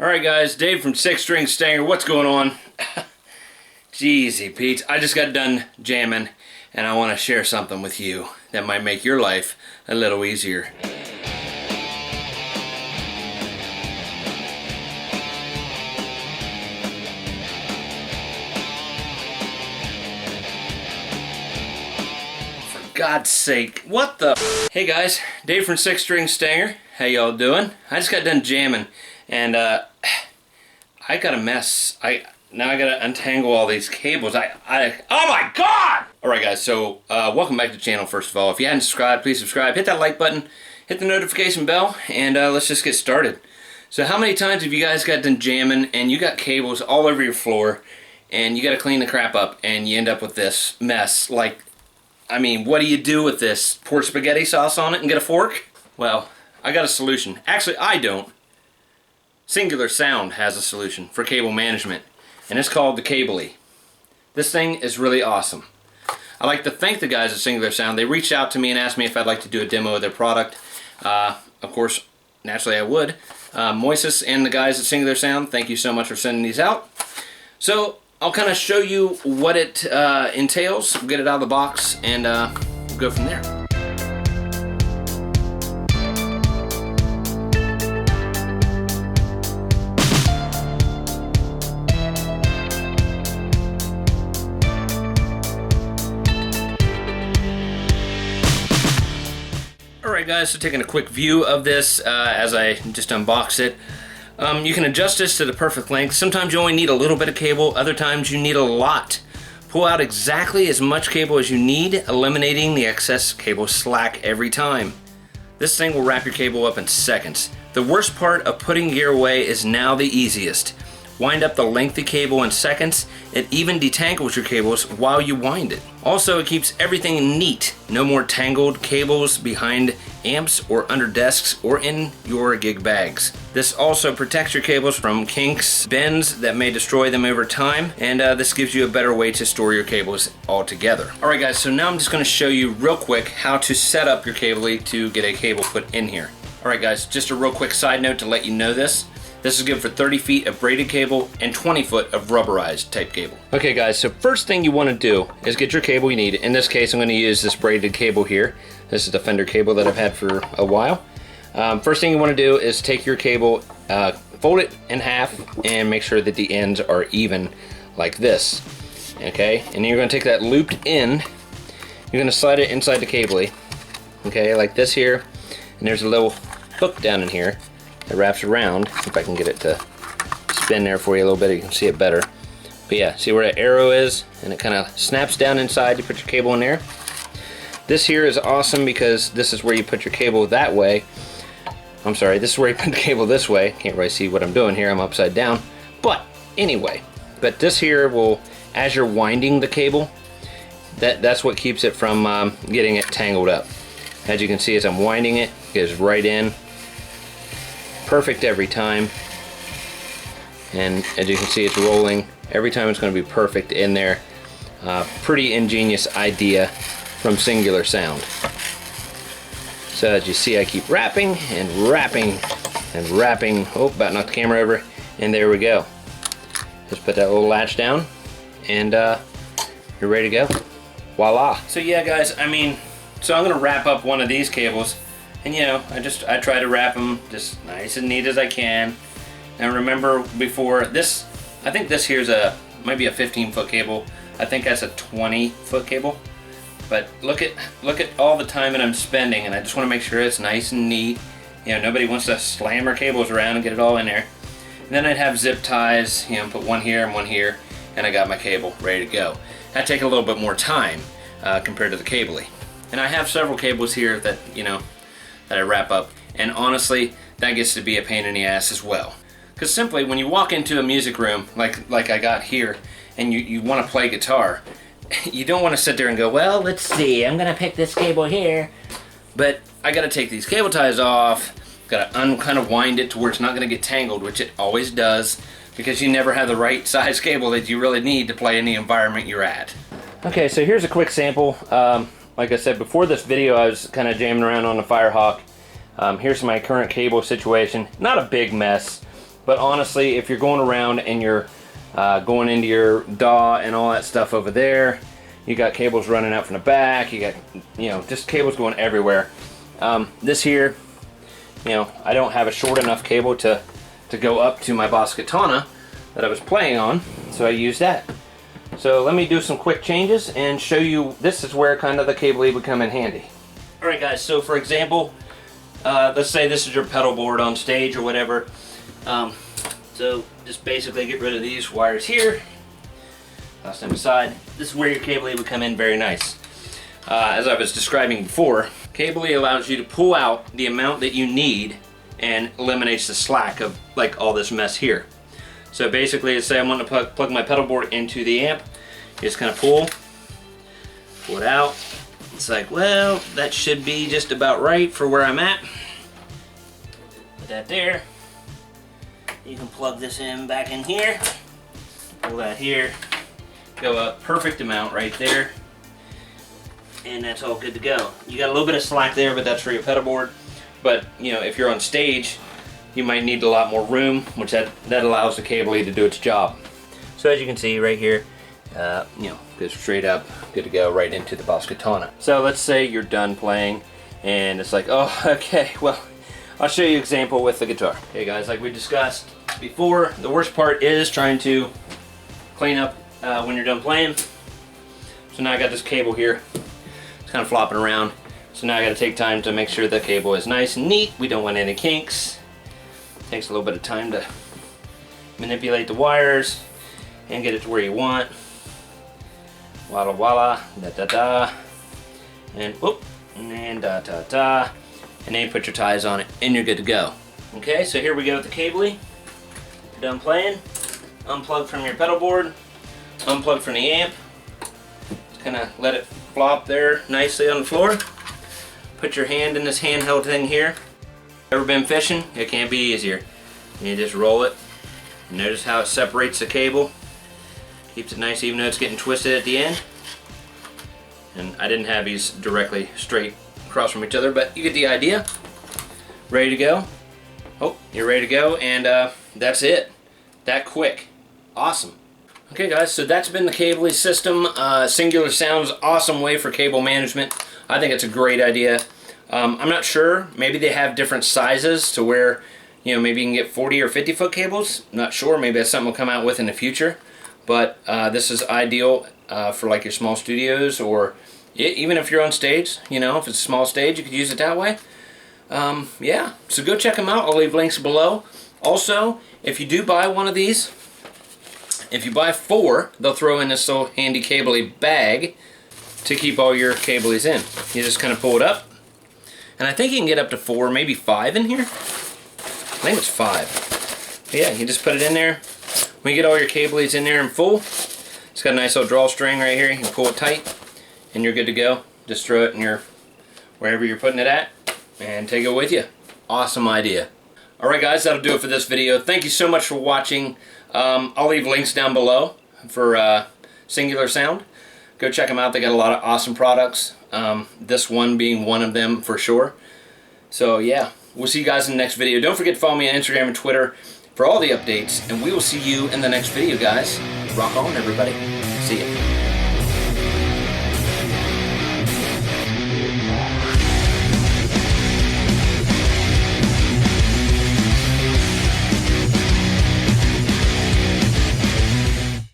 Alright guys, Dave from Six String Stanger, what's going on? Jeezy Pete, I just got done jamming and I want to share something with you that might make your life a little easier. For God's sake, what the? Hey guys, Dave from Six String Stanger, how y'all doing? I just got done jamming and I got a mess. Now I gotta untangle all these cables. Oh my God! Alright guys, so welcome back to the channel first of all. If you hadn't subscribed, please subscribe. Hit that like button, hit the notification bell, and let's just get started. So how many times have you guys got done jamming and you got cables all over your floor and you gotta clean the crap up and you end up with this mess? Like, I mean, what do you do with this? Pour spaghetti sauce on it and get a fork? Well, I got a solution. Actually, I don't. Singular Sound has a solution for cable management, and it's called the CABLI. This thing is really awesome. I'd like to thank the guys at Singular Sound. They reached out to me and asked me if I'd like to do a demo of their product. Of course, naturally I would. Moises and the guys at Singular Sound, thank you so much for sending these out. So I'll kind of show you what it entails, get it out of the box, and we'll go from there. Alright guys, so taking a quick view of this as I just unbox it. You can adjust this to the perfect length. Sometimes you only need a little bit of cable, other times you need a lot. Pull out exactly as much cable as you need, eliminating the excess cable slack every time. This thing will wrap your cable up in seconds. The worst part of putting gear away is now the easiest. Wind up the lengthy cable in seconds. It even detangles your cables while you wind it. Also, it keeps everything neat. No more tangled cables behind amps or under desks or in your gig bags. This also protects your cables from kinks, bends that may destroy them over time, and this gives you a better way to store your cables all together. Alright guys, so now I'm just going to show you real quick how to set up your CABLI to get a cable put in here. Alright guys, just a real quick side note to let you know this. This is good for 30 feet of braided cable and 20 foot of rubberized type cable. Okay guys, so first thing you want to do is get your cable you need. In this case, I'm going to use this braided cable here. This is the Fender cable that I've had for a while. First thing you want to do is take your cable, fold it in half, and make sure that the ends are even like this. Okay, and then you're going to take that looped end, you're going to slide it inside the CABLI. Okay, like this here, and there's a little hook down in here that wraps around. If I can get it to spin there for you a little bit, you can see it better. But yeah, see where that arrow is? And it kind of snaps down inside. You put your cable in there. This here is awesome because this is where you put your cable that way. I'm sorry, this is where you put the cable this way. Can't really see what I'm doing here, I'm upside down. But anyway, but this here will, as you're winding the cable, that's what keeps it from getting it tangled up. As you can see, as I'm winding it, it goes right in. Perfect every time, and as you can see, it's rolling every time. It's going to be perfect in there. Pretty ingenious idea from Singular Sound. So as you see, I keep wrapping and wrapping and wrapping. Oh, about knocked the camera over, and there we go. Just put that little latch down and you're ready to go. Voila. So yeah guys, I mean, so I'm going to wrap up one of these cables. And you know, I try to wrap them just nice and neat as I can. And remember before this, I think this here's maybe a 15-foot cable. I think that's a 20-foot cable. But look at all the time that I'm spending, and I just want to make sure it's nice and neat. You know, nobody wants to slam their cables around and get it all in there. And then I'd have zip ties, you know, put one here and one here, and I got my cable ready to go. That'd take a little bit more time compared to the CABLI. And I have several cables here that, you know, that I wrap up, and honestly, that gets to be a pain in the ass as well. Because simply, when you walk into a music room, like I got here, and you want to play guitar, you don't want to sit there and go, well, let's see, I'm going to pick this cable here, but I got to take these cable ties off, got to kind of wind it to where it's not going to get tangled, which it always does, because you never have the right size cable that you really need to play in the environment you're at. Okay, so here's a quick sample. Like I said, before this video, I was kind of jamming around on the Firehawk. Here's my current cable situation. Not a big mess, But honestly, if you're going around and you're going into your DAW and all that stuff over there, you got cables running out from the back, you got, you know, just cables going everywhere. This here, you know, I don't have a short enough cable to go up to my bass katana that I was playing on, so I used that. So let me do some quick changes and show you. This is where kind of the CABLI would come in handy. Alright guys, so for example, let's say this is your pedal board on stage or whatever. So just basically get rid of these wires here, toss them aside. This is where your CABLI would come in very nice. As I was describing before, CABLI allows you to pull out the amount that you need and eliminates the slack of like all this mess here. So basically, let's say I want to plug my pedal board into the amp. You just kind of pull it out. It's like, well, that should be just about right for where I'm at. Put that there. You can plug this in back in here. Pull that here. Go up, perfect amount right there. And that's all good to go. You got a little bit of slack there, but that's for your pedal board. But you know, if you're on stage, you might need a lot more room, which that allows the CABLI to do its job. So as you can see right here, you know, goes straight up, good to go right into the bass katana. So let's say you're done playing, and it's like, oh, okay, well, I'll show you an example with the guitar. Okay, guys, like we discussed before, the worst part is trying to clean up when you're done playing. So now I got this cable here. It's kind of flopping around. So now I got to take time to make sure the cable is nice and neat. We don't want any kinks. Takes a little bit of time to manipulate the wires and get it to where you want. Walla walla, da da da, and whoop, and da da da, and then you put your ties on it, and you're good to go. Okay, so here we go with the CABLI. You're done playing. Unplug from your pedal board. Unplug from the amp. Just kind of let it flop there nicely on the floor. Put your hand in this handheld thing here. Ever been fishing? It can't be easier. You just roll it. Notice how it separates the cable. Keeps it nice even though it's getting twisted at the end. And I didn't have these directly straight across from each other, but you get the idea. Ready to go? Oh, you're ready to go, and that's it. That quick. Awesome. Okay guys, so that's been the CABLI system. Singular Sound's awesome way for cable management. I think it's a great idea. I'm not sure. Maybe they have different sizes to where, you know, maybe you can get 40 or 50 foot cables. Not sure. Maybe that's something we'll come out with in the future. But this is ideal for like your small studios, or even if you're on stage. You know, if it's a small stage, you could use it that way. Yeah, so go check them out. I'll leave links below. Also, if you do buy one of these, if you buy 4, they'll throw in this little handy CABLI bag to keep all your CABLIs in. You just kind of pull it up, and I think you can get up to 4, maybe 5 in here. I think it's 5. But yeah, you just put it in there. When you get all your CABLIs in there in full, it's got a nice little drawstring right here. You can pull it tight, and you're good to go. Just throw it in your wherever you're putting it at, and take it with you. Awesome idea. Alright guys, that'll do it for this video. Thank you so much for watching. I'll leave links down below for Singular Sound. Go check them out. They got a lot of awesome products. This one being one of them for sure. So yeah, we'll see you guys in the next video. Don't forget to follow me on Instagram and Twitter for all the updates, and we will see you in the next video, guys. Rock on, everybody. See ya.